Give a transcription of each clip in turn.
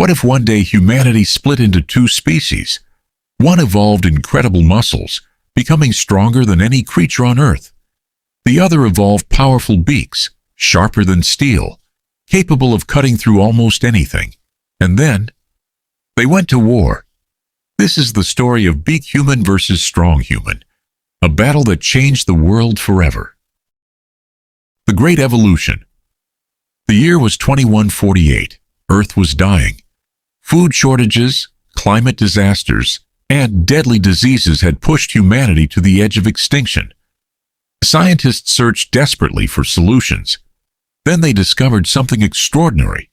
What if one day humanity split into two species? One evolved incredible muscles, becoming stronger than any creature on Earth. The other evolved powerful beaks, sharper than steel, capable of cutting through almost anything. And then, they went to war. This is the story of Beak Human versus Strong Human, a battle that changed the world forever. The Great Evolution. The year was 2148. Earth was dying. Food shortages, climate disasters, and deadly diseases had pushed humanity to the edge of extinction. Scientists searched desperately for solutions. Then they discovered something extraordinary.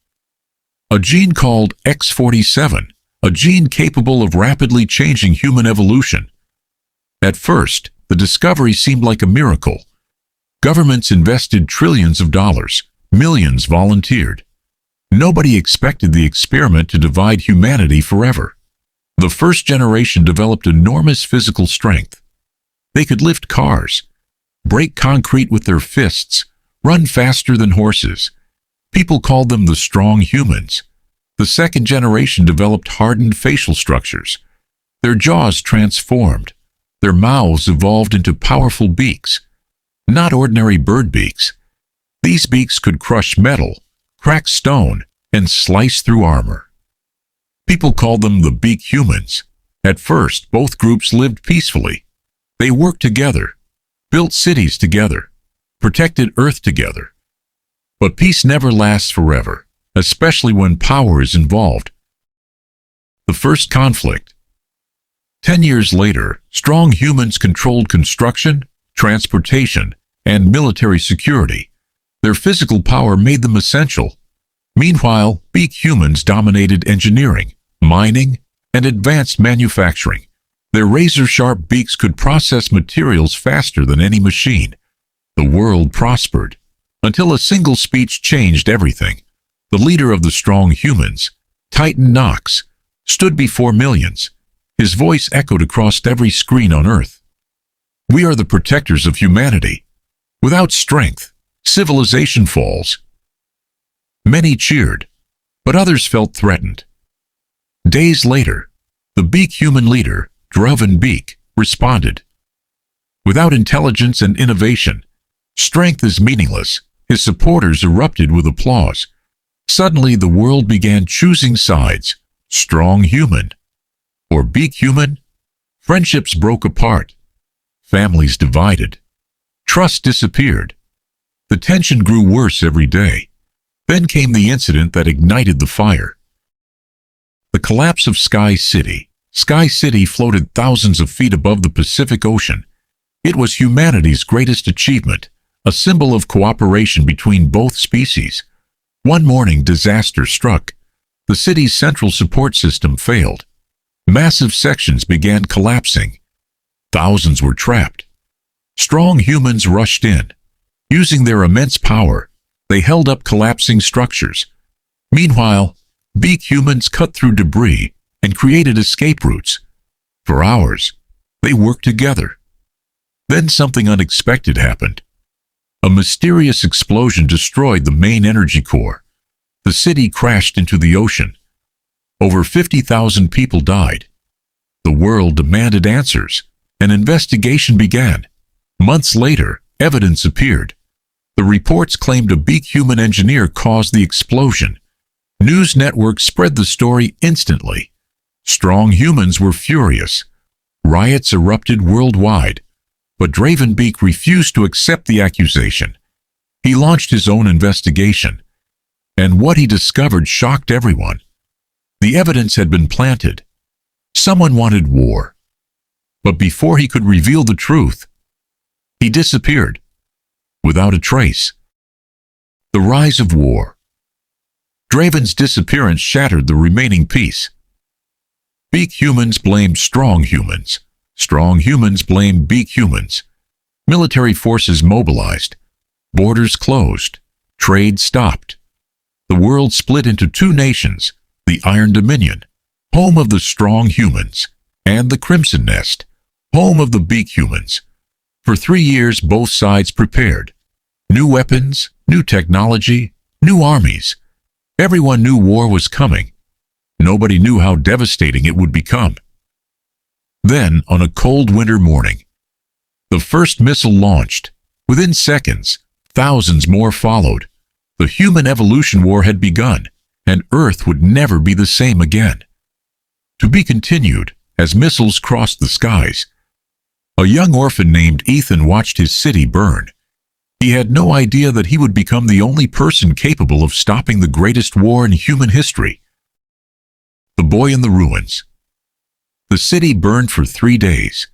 A gene called X47, a gene capable of rapidly changing human evolution. At first, the discovery seemed like a miracle. Governments invested trillions of dollars. Millions volunteered. Nobody expected the experiment to divide humanity forever. The first generation developed enormous physical strength. They could lift cars, break concrete with their fists, run faster than horses. People called them the strong humans. The second generation developed hardened facial structures. Their jaws transformed. Their mouths evolved into powerful beaks. Not ordinary bird beaks. These beaks could crush metal, crack stone, and slice through armor. People called them the Beak Humans. At first, both groups lived peacefully. They worked together, built cities together, protected Earth together. But peace never lasts forever, especially when power is involved. The first conflict. 10 years later, strong humans controlled construction, transportation, and military security. Their physical power made them essential. Meanwhile, Beak Humans dominated engineering, mining, and advanced manufacturing. Their razor-sharp beaks could process materials faster than any machine. The world prospered, until a single speech changed everything. The leader of the strong humans, Titan Knox, stood before millions. His voice echoed across every screen on Earth. "We are the protectors of humanity. Without strength, civilization falls." Many cheered, but others felt threatened. Days later, the Beak Human leader, Beak, responded. "Without intelligence and innovation, strength is meaningless." His supporters erupted with applause. Suddenly, the world began choosing sides: strong human or Beak Human. Friendships broke apart. Families divided. Trust disappeared. The tension grew worse every day. Then came the incident that ignited the fire. The collapse of Sky City. Sky City floated thousands of feet above the Pacific Ocean. It was humanity's greatest achievement, a symbol of cooperation between both species. One morning, disaster struck. The city's central support system failed. Massive sections began collapsing. Thousands were trapped. Strong humans rushed in. Using their immense power, they held up collapsing structures. Meanwhile, Beak Humans cut through debris and created escape routes. For hours, they worked together. Then something unexpected happened. A mysterious explosion destroyed the main energy core. The city crashed into the ocean. Over 50,000 people died. The world demanded answers. An investigation began. Months later, evidence appeared. The reports claimed a Beak Human engineer caused the explosion. News networks spread the story instantly. Strong humans were furious. Riots erupted worldwide. But Beak refused to accept the accusation. He launched his own investigation. And what he discovered shocked everyone. The evidence had been planted. Someone wanted war. But before he could reveal the truth, he disappeared, without a trace. The rise of war. Draven's disappearance shattered the remaining peace. Beak Humans blamed strong humans. Strong humans blamed Beak Humans. Military forces mobilized. Borders closed. Trade stopped. The world split into two nations, the Iron Dominion, home of the strong humans, and the Crimson Nest, home of the Beak Humans. For 3 years, both sides prepared. New weapons, new technology, new armies. Everyone knew war was coming. Nobody knew how devastating it would become. Then, on a cold winter morning, the first missile launched. Within seconds, thousands more followed. The human evolution war had begun, and Earth would never be the same again. To be continued, as missiles crossed the skies. A young orphan named Ethan watched his city burn. He had no idea that he would become the only person capable of stopping the greatest war in human history. The Boy in the Ruins. The city burned for 3 days.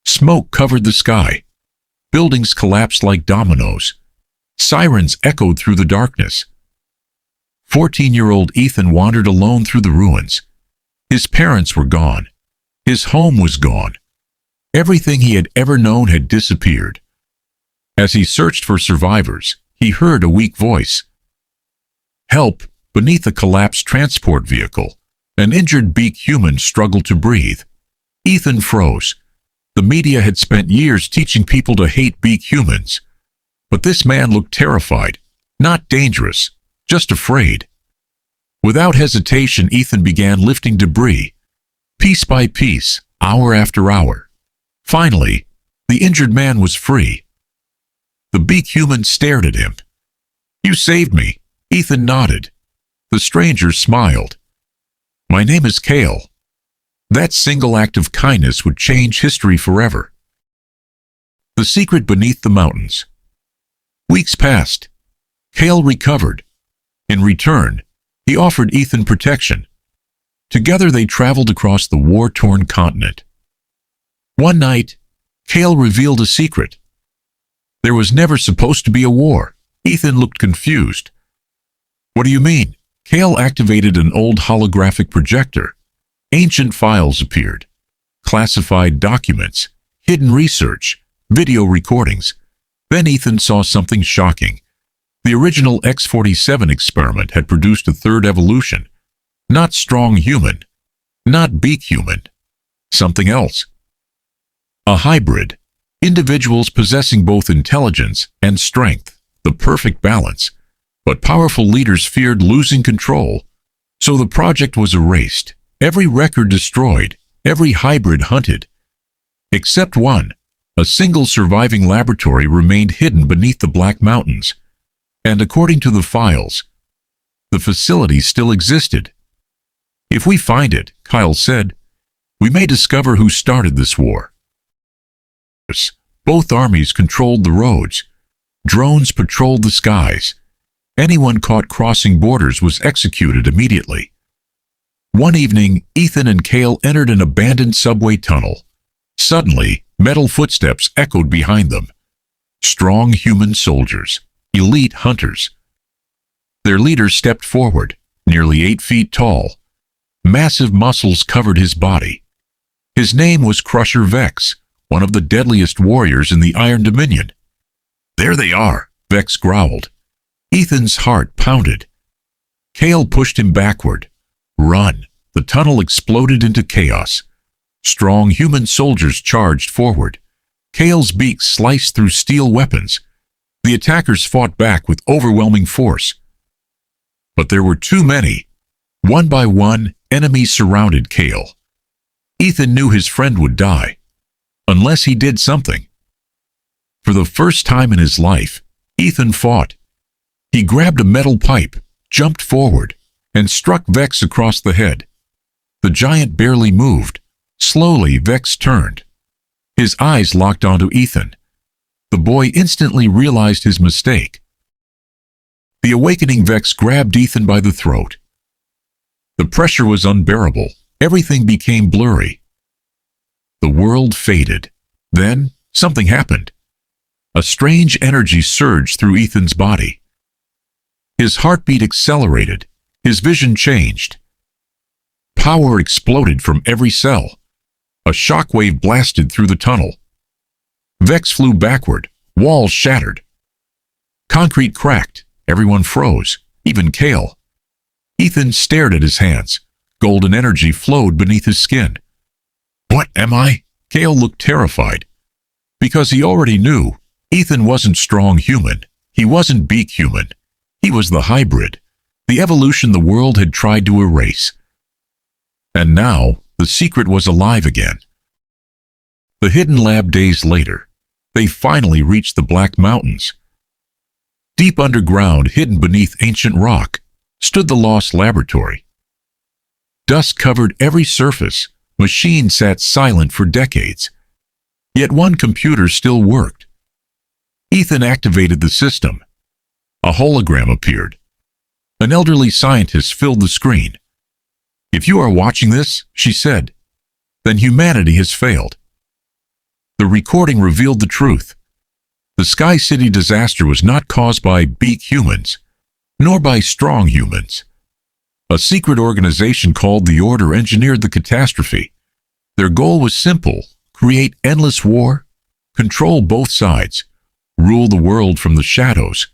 Smoke covered the sky. Buildings collapsed like dominoes. Sirens echoed through the darkness. 14-year-old Ethan wandered alone through the ruins. His parents were gone. His home was gone. Everything he had ever known had disappeared. As he searched for survivors, he heard a weak voice. Help! Beneath a collapsed transport vehicle, an injured beak human struggled to breathe. Ethan froze. The media had spent years teaching people to hate beak humans. But this man looked terrified, not dangerous, just afraid. Without hesitation, Ethan began lifting debris, piece by piece, hour after hour. Finally, the injured man was free. The beak human stared at him. "You saved me." Ethan nodded. The stranger smiled. "My name is Kale." That single act of kindness would change history forever. The secret beneath the mountains. Weeks passed. Kale recovered. In return, he offered Ethan protection. Together they traveled across the war-torn continent. One night, Kale revealed a secret. There was never supposed to be a war. Ethan looked confused. "What do you mean?" Kale activated an old holographic projector. Ancient files appeared. Classified documents, hidden research, video recordings. Then Ethan saw something shocking. The original X-47 experiment had produced a third evolution. Not strong human. Not beak human. Something else. A hybrid. Individuals possessing both intelligence and strength. The perfect balance. But powerful leaders feared losing control. So the project was erased. Every record destroyed. Every hybrid hunted. Except one. A single surviving laboratory remained hidden beneath the Black Mountains. And according to the files, the facility still existed. "If we find it," Kyle said, "we may discover who started this war." Both armies controlled the roads. Drones patrolled the skies. Anyone caught crossing borders was executed immediately. One evening, Ethan and Kale entered an abandoned subway tunnel. Suddenly, metal footsteps echoed behind them. Strong human soldiers. Elite hunters. Their leader stepped forward, nearly 8 feet tall. Massive muscles covered his body. His name was Crusher Vex, one of the deadliest warriors in the Iron Dominion. "There they are," Vex growled. Ethan's heart pounded. Kale pushed him backward. "Run!" The tunnel exploded into chaos. Strong human soldiers charged forward. Kale's beaks sliced through steel weapons. The attackers fought back with overwhelming force. But there were too many. One by one, enemies surrounded Kale. Ethan knew his friend would die, unless he did something. For the first time in his life, Ethan fought. He grabbed a metal pipe, jumped forward, and struck Vex across the head. The giant barely moved. Slowly, Vex turned. His eyes locked onto Ethan. The boy instantly realized his mistake. The awakening Vex grabbed Ethan by the throat. The pressure was unbearable. Everything became blurry. The world faded. Then, something happened. A strange energy surged through Ethan's body. His heartbeat accelerated. His vision changed. Power exploded from every cell. A shockwave blasted through the tunnel. Vex flew backward. Walls shattered. Concrete cracked. Everyone froze, even Kale. Ethan stared at his hands. Golden energy flowed beneath his skin. "What am I?" Kale looked terrified. Because he already knew, Ethan wasn't strong human. He wasn't beak human. He was the hybrid. The evolution the world had tried to erase. And now, the secret was alive again. The hidden lab days later, they finally reached the Black Mountains. Deep underground, hidden beneath ancient rock, stood the lost laboratory. Dust covered every surface, machines sat silent for decades. Yet one computer still worked. Ethan activated the system. A hologram appeared. An elderly scientist filled the screen. "If you are watching this," she said, "then humanity has failed." The recording revealed the truth. The Sky City disaster was not caused by Beak Humans, nor by strong humans. A secret organization called the Order engineered the catastrophe. Their goal was simple: create endless war, control both sides, rule the world from the shadows.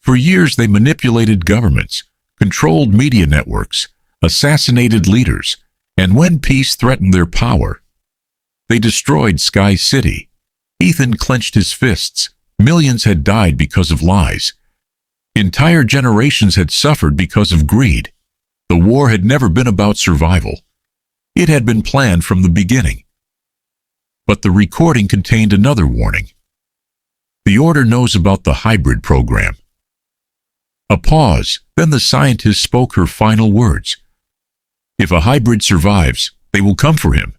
For years they manipulated governments, controlled media networks, assassinated leaders, and when peace threatened their power, they destroyed Sky City. Ethan clenched his fists. Millions had died because of lies. Entire generations had suffered because of greed. The war had never been about survival. It had been planned from the beginning. But the recording contained another warning. The Order knows about the hybrid program. A pause, then the scientist spoke her final words. "If a hybrid survives, they will come for him."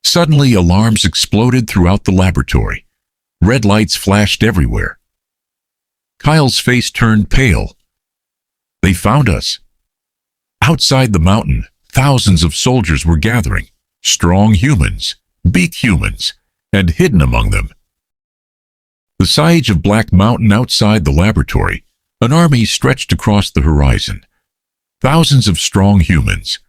Suddenly, alarms exploded throughout the laboratory. Red lights flashed everywhere. Kyle's face turned pale. "They found us." Outside the mountain, thousands of soldiers were gathering. Strong humans, Beak Humans, and hidden among them. The siege of Black Mountain outside the laboratory, an army stretched across the horizon. Thousands of strong humans,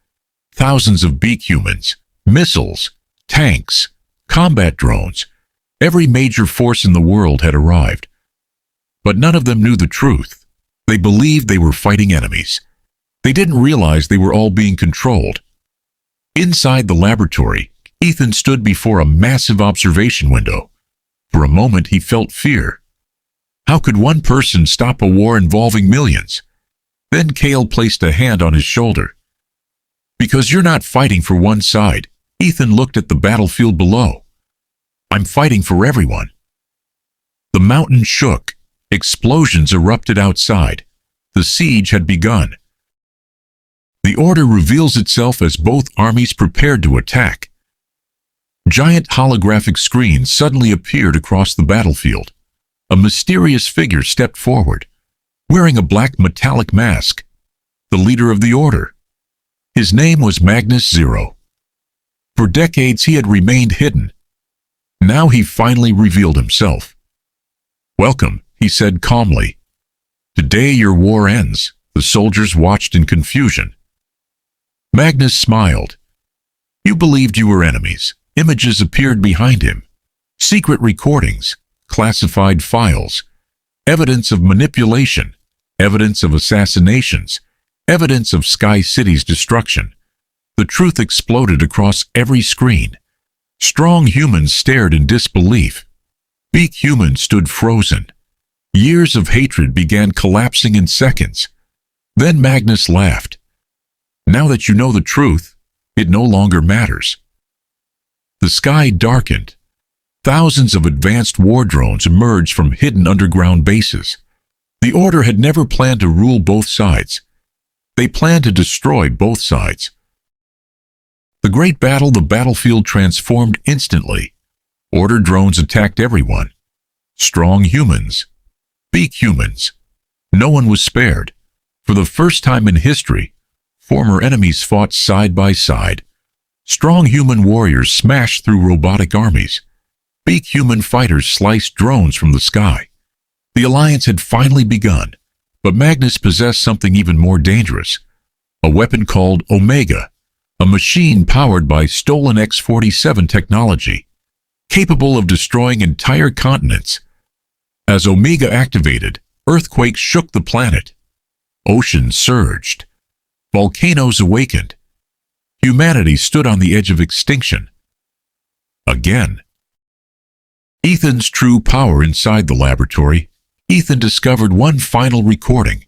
thousands of Beak Humans, missiles, tanks, combat drones. Every major force in the world had arrived. But none of them knew the truth. They believed they were fighting enemies. They didn't realize they were all being controlled. Inside the laboratory, Ethan stood before a massive observation window. For a moment he felt fear. How could one person stop a war involving millions? Then Cale placed a hand on his shoulder. "Because you're not fighting for one side." Ethan looked at the battlefield below. "I'm fighting for everyone." The mountain shook. Explosions erupted outside. The siege had begun. The Order reveals itself as both armies prepared to attack. Giant holographic screens suddenly appeared across the battlefield. A mysterious figure stepped forward, wearing a black metallic mask. The leader of the Order. His name was Magnus Zero. For decades he had remained hidden. Now he finally revealed himself. "Welcome," he said calmly. "Today your war ends." The soldiers watched in confusion. Magnus smiled. "You believed you were enemies." Images appeared behind him. Secret recordings, classified files, evidence of manipulation, evidence of assassinations, evidence of Sky City's destruction. The truth exploded across every screen. Strong humans stared in disbelief. Beak Humans stood frozen. Years of hatred began collapsing in seconds. Then Magnus laughed. "Now that you know the truth, it no longer matters." The sky darkened. Thousands of advanced war drones emerged from hidden underground bases. The Order had never planned to rule both sides. They planned to destroy both sides. The great battle, the battlefield transformed instantly. Order drones attacked everyone. Strong humans, Beak Humans. No one was spared. For the first time in history, former enemies fought side by side. Strong human warriors smashed through robotic armies. Beak Human fighters sliced drones from the sky. The alliance had finally begun, but Magnus possessed something even more dangerous. A weapon called Omega, a machine powered by stolen X-47 technology, capable of destroying entire continents. As Omega activated, earthquakes shook the planet. Oceans surged. Volcanoes awakened. Humanity stood on the edge of extinction. Again. Ethan's true power inside the laboratory. Ethan discovered one final recording.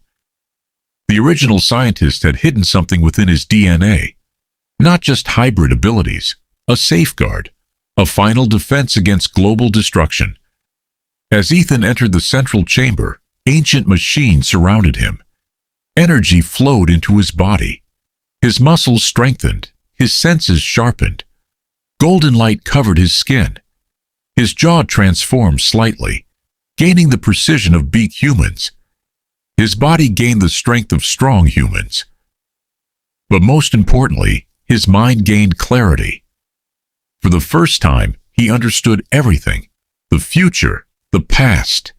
The original scientist had hidden something within his DNA. Not just hybrid abilities, a safeguard, a final defense against global destruction. As Ethan entered the central chamber, ancient machines surrounded him. Energy flowed into his body. His muscles strengthened, his senses sharpened. Golden light covered his skin. His jaw transformed slightly, gaining the precision of Beak Humans. His body gained the strength of strong humans. But most importantly, his mind gained clarity. For the first time, he understood everything: the future, the past,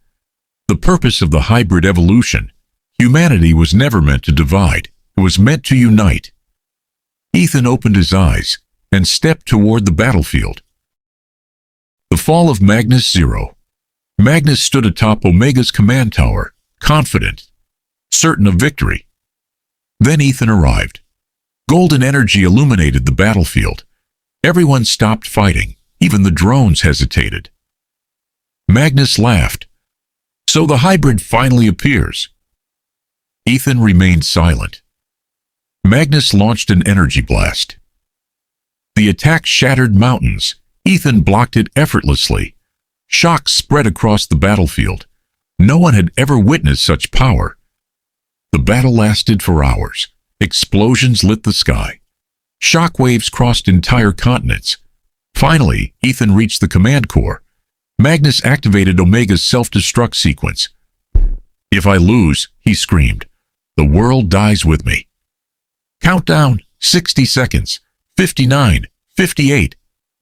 the purpose of the hybrid evolution. Humanity was never meant to divide. It was meant to unite. Ethan opened his eyes and stepped toward the battlefield. The fall of Magnus Zero. Magnus stood atop Omega's command tower, confident, certain of victory. Then Ethan arrived. Golden energy illuminated the battlefield. Everyone stopped fighting. Even the drones hesitated. Magnus laughed. "So the hybrid finally appears." Ethan remained silent. Magnus launched an energy blast. The attack shattered mountains. Ethan blocked it effortlessly. Shock spread across the battlefield. No one had ever witnessed such power. The battle lasted for hours. Explosions lit the sky. Shock waves crossed entire continents. Finally, Ethan reached the command core. Magnus activated Omega's self-destruct sequence. "If I lose," he screamed, "the world dies with me." Countdown, 60 seconds, 59, 58.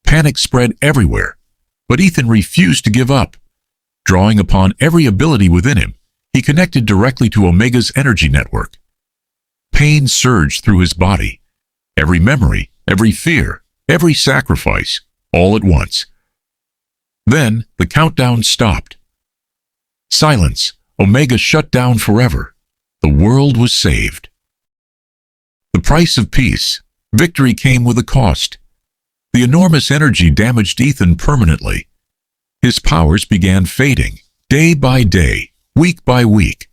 Panic spread everywhere. But Ethan refused to give up. Drawing upon every ability within him, he connected directly to Omega's energy network. Pain surged through his body. Every memory, every fear, every sacrifice, all at once. Then the countdown stopped. Silence. Omega shut down forever. The world was saved. The price of peace. Victory came with a cost. The enormous energy damaged Ethan permanently. His powers began fading, day by day, week by week,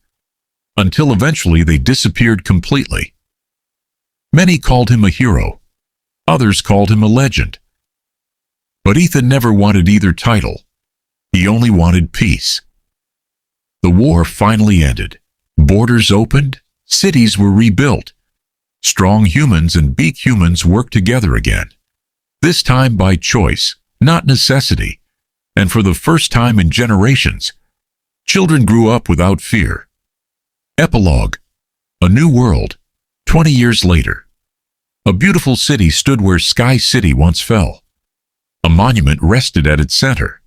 until eventually they disappeared completely. Many called him a hero. Others called him a legend. But Ethan never wanted either title. He only wanted peace. The war finally ended. Borders opened. Cities were rebuilt. Strong humans and Beak Humans worked together again. This time by choice, not necessity. And for the first time in generations, children grew up without fear. Epilogue. A new world. 20 years later. A beautiful city stood where Sky City once fell. A monument rested at its center.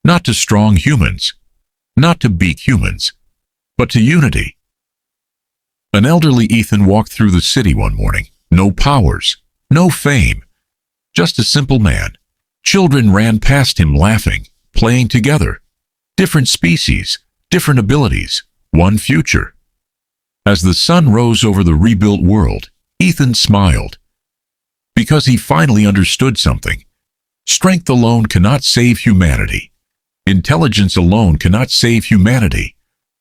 Not to strong humans, not to Beak Humans, but to unity. An elderly Ethan walked through the city one morning. No powers, no fame, just a simple man. Children ran past him laughing, playing together. Different species, different abilities, one future. As the sun rose over the rebuilt world, Ethan smiled. Because he finally understood something. Strength alone cannot save humanity. Intelligence alone cannot save humanity.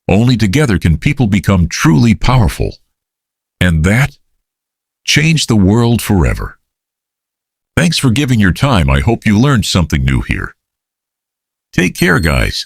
Only together can people become truly powerful. And that changed the world forever. Thanks for giving your time. I hope you learned something new here. Take care, guys.